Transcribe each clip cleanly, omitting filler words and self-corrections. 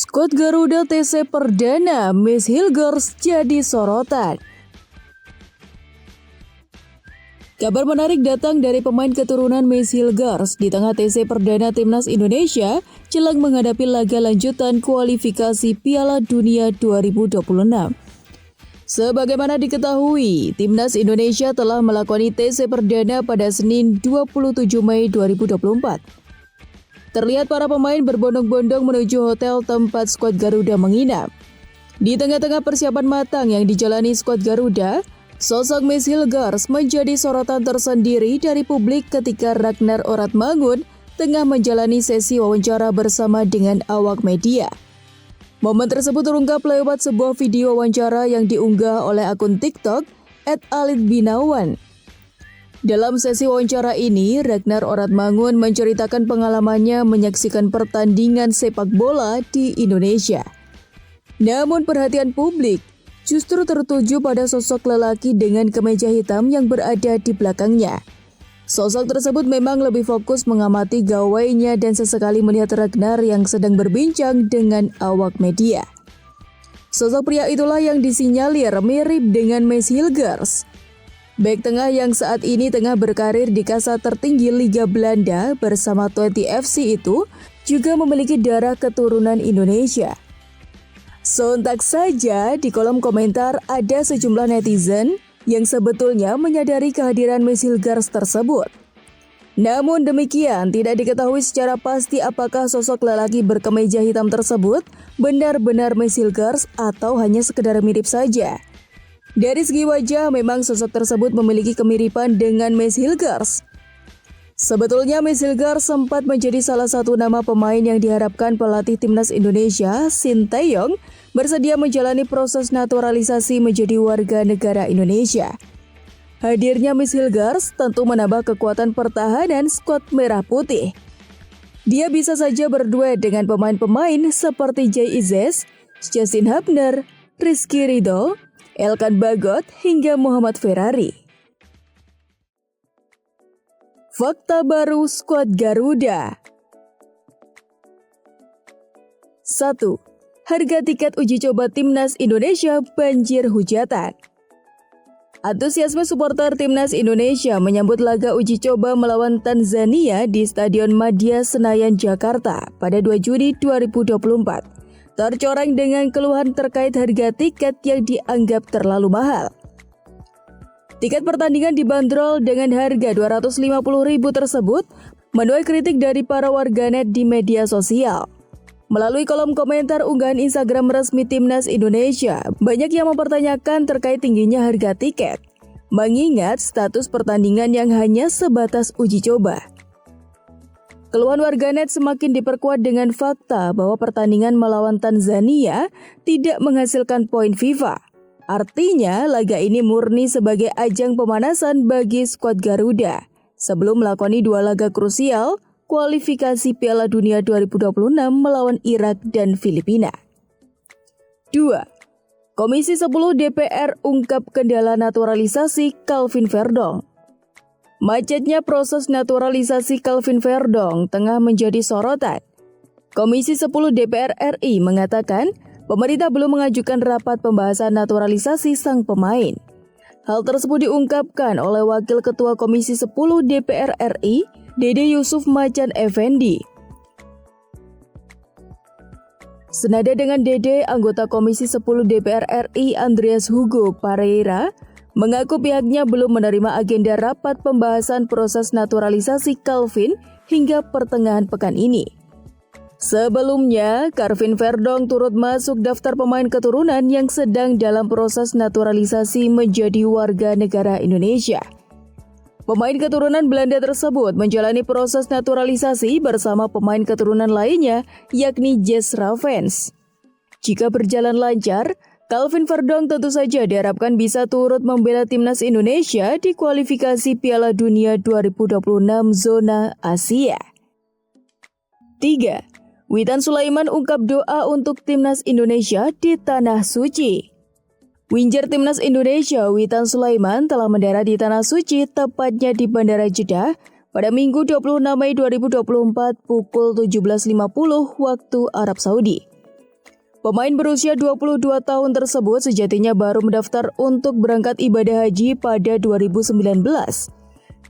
Skuad Garuda TC Perdana Miss Hilgers jadi sorotan. Kabar menarik datang dari pemain keturunan Miss Hilgers di tengah TC Perdana Timnas Indonesia jelang menghadapi laga lanjutan kualifikasi Piala Dunia 2026. Sebagaimana diketahui, Timnas Indonesia telah melakoni TC Perdana pada Senin 27 Mei 2024. Terlihat para pemain berbondong-bondong menuju hotel tempat skuad Garuda menginap. Di tengah-tengah persiapan matang yang dijalani skuad Garuda, sosok Miss Hilgers menjadi sorotan tersendiri dari publik ketika Ragnar Oratmangun tengah menjalani sesi wawancara bersama dengan awak media. Momen tersebut terungkap lewat sebuah video wawancara yang diunggah oleh akun TikTok @alitbinawan. Dalam sesi wawancara ini, Ragnar Oratmangun menceritakan pengalamannya menyaksikan pertandingan sepak bola di Indonesia. Namun perhatian publik justru tertuju pada sosok lelaki dengan kemeja hitam yang berada di belakangnya. Sosok tersebut memang lebih fokus mengamati gawainya dan sesekali melihat Ragnar yang sedang berbincang dengan awak media. Sosok pria itulah yang disinyalir mirip dengan Miss Hilgers. Bek tengah yang saat ini tengah berkarir di kasta tertinggi Liga Belanda bersama Twente FC itu juga memiliki darah keturunan Indonesia. Sontak saja di kolom komentar ada sejumlah netizen yang sebetulnya menyadari kehadiran Miss Hilgers tersebut. Namun demikian, tidak diketahui secara pasti apakah sosok lelaki berkemeja hitam tersebut benar-benar Miss Hilgers atau hanya sekedar mirip saja. Dari segi wajah, memang sosok tersebut memiliki kemiripan dengan Miss Hilgers. Sebetulnya Miss Hilgers sempat menjadi salah satu nama pemain yang diharapkan pelatih Timnas Indonesia, Sinteyong, bersedia menjalani proses naturalisasi menjadi warga negara Indonesia. Hadirnya Miss Hilgers tentu menambah kekuatan pertahanan skuad Merah Putih. Dia bisa saja berduet dengan pemain-pemain seperti Jay Izzes, Justin Hubner, Rizky Ridho, Elkan Bagot hingga Muhammad Ferrari. Fakta baru skuad Garuda. 1. Harga tiket uji coba Timnas Indonesia banjir hujatan. Antusiasme supporter Timnas Indonesia menyambut laga uji coba melawan Tanzania di Stadion Madia Senayan, Jakarta pada 2 Juni 2024. Tercoreng dengan keluhan terkait harga tiket yang dianggap terlalu mahal. Tiket pertandingan dibanderol dengan harga Rp250.000 tersebut menuai kritik dari para warganet di media sosial. Melalui kolom komentar unggahan Instagram resmi Timnas Indonesia, banyak yang mempertanyakan terkait tingginya harga tiket, mengingat status pertandingan yang hanya sebatas uji coba. Keluhan warganet semakin diperkuat dengan fakta bahwa pertandingan melawan Tanzania tidak menghasilkan poin FIFA. Artinya, laga ini murni sebagai ajang pemanasan bagi skuad Garuda sebelum melakoni 2 laga krusial kualifikasi Piala Dunia 2026 melawan Irak dan Filipina. 2. Komisi 10 DPR ungkap kendala naturalisasi Calvin Verdong. Macetnya proses naturalisasi Calvin Verdong tengah menjadi sorotan. Komisi 10 DPR RI mengatakan pemerintah belum mengajukan rapat pembahasan naturalisasi sang pemain. Hal tersebut diungkapkan oleh Wakil Ketua Komisi 10 DPR RI, Dede Yusuf Macan Effendi. Senada dengan Dede, anggota Komisi 10 DPR RI Andreas Hugo Pareira mengaku pihaknya belum menerima agenda rapat pembahasan proses naturalisasi Calvin hingga pertengahan pekan ini. Sebelumnya, Calvin Verdong turut masuk daftar pemain keturunan yang sedang dalam proses naturalisasi menjadi warga negara Indonesia. Pemain keturunan Belanda tersebut menjalani proses naturalisasi bersama pemain keturunan lainnya, yakni Jess Ravens. Jika berjalan lancar, Calvin Verdong tentu saja diharapkan bisa turut membela Timnas Indonesia di kualifikasi Piala Dunia 2026 zona Asia. 3. Witan Sulaiman ungkap doa untuk Timnas Indonesia di Tanah Suci. Winjer Timnas Indonesia Witan Sulaiman telah mendarat di Tanah Suci tepatnya di Bandara Jeddah pada Minggu 26 Mei 2024 pukul 17.50 waktu Arab Saudi. Pemain berusia 22 tahun tersebut sejatinya baru mendaftar untuk berangkat ibadah haji pada 2019.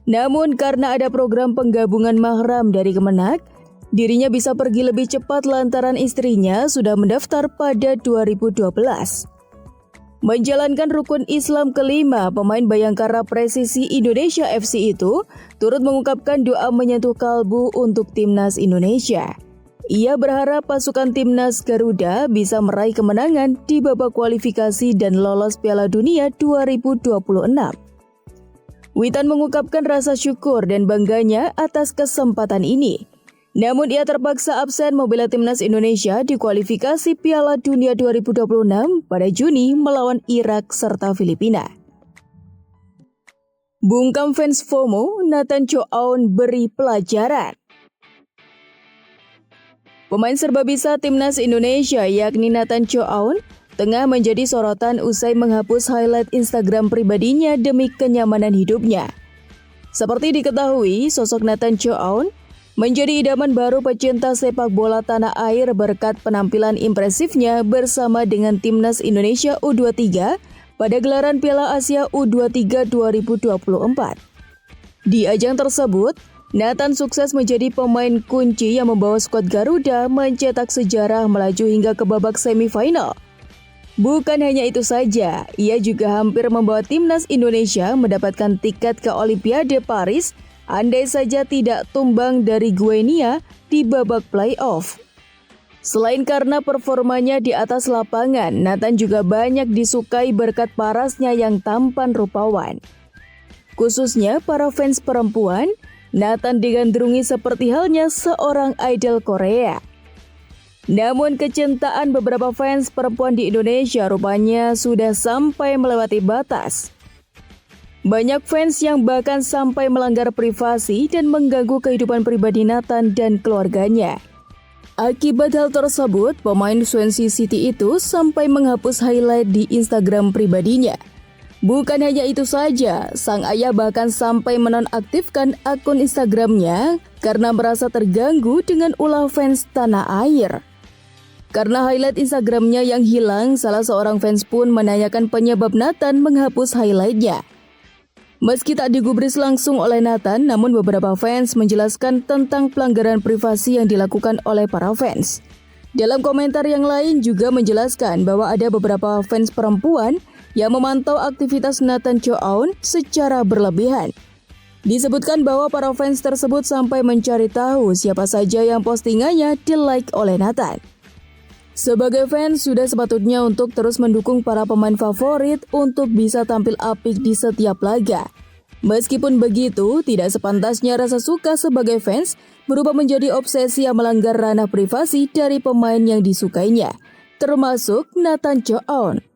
Namun karena ada program penggabungan mahram dari Kemenak, dirinya bisa pergi lebih cepat lantaran istrinya sudah mendaftar pada 2012. Menjalankan rukun Islam kelima, pemain Bayangkara Presisi Indonesia FC itu turut mengungkapkan doa menyentuh kalbu untuk timnas Indonesia. Ia berharap pasukan timnas Garuda bisa meraih kemenangan di babak kualifikasi dan lolos Piala Dunia 2026. Witan mengungkapkan rasa syukur dan bangganya atas kesempatan ini. Namun ia terpaksa absen membela timnas Indonesia di kualifikasi Piala Dunia 2026 pada Juni melawan Irak serta Filipina. Bungkam fans FOMO, Nathan Chow Aun beri pelajaran. Pemain serbabisa timnas Indonesia yakni Nathan Chow Aun tengah menjadi sorotan usai menghapus highlight Instagram pribadinya demi kenyamanan hidupnya. Seperti diketahui, sosok Nathan Chow Aun menjadi idaman baru pecinta sepak bola tanah air berkat penampilan impresifnya bersama dengan timnas Indonesia U23 pada gelaran Piala Asia U23 2024. Di ajang tersebut, Nathan sukses menjadi pemain kunci yang membawa skuad Garuda mencetak sejarah melaju hingga ke babak semifinal. Bukan hanya itu saja, ia juga hampir membawa timnas Indonesia mendapatkan tiket ke Olimpiade Paris andai saja tidak tumbang dari Guinea di babak playoff. Selain karena performanya di atas lapangan, Nathan juga banyak disukai berkat parasnya yang tampan rupawan. Khususnya para fans perempuan, Nathan digandrungi seperti halnya seorang idol Korea. Namun kecintaan beberapa fans perempuan di Indonesia rupanya sudah sampai melewati batas. Banyak fans yang bahkan sampai melanggar privasi dan mengganggu kehidupan pribadi Nathan dan keluarganya. Akibat hal tersebut, pemain Swansea City itu sampai menghapus highlight di Instagram pribadinya. Bukan hanya itu saja, sang ayah bahkan sampai menonaktifkan akun Instagramnya karena merasa terganggu dengan ulah fans tanah air. Karena highlight Instagramnya yang hilang, salah seorang fans pun menanyakan penyebab Nathan menghapus highlightnya. Meski tak digubris langsung oleh Nathan, namun beberapa fans menjelaskan tentang pelanggaran privasi yang dilakukan oleh para fans. Dalam komentar yang lain juga menjelaskan bahwa ada beberapa fans perempuan yang memantau aktivitas Nathan Chow Aun secara berlebihan. Disebutkan bahwa para fans tersebut sampai mencari tahu siapa saja yang postingannya di-like oleh Nathan. Sebagai fans, sudah sepatutnya untuk terus mendukung para pemain favorit untuk bisa tampil apik di setiap laga. Meskipun begitu, tidak sepantasnya rasa suka sebagai fans berubah menjadi obsesi yang melanggar ranah privasi dari pemain yang disukainya, termasuk Nathan Chow Aun.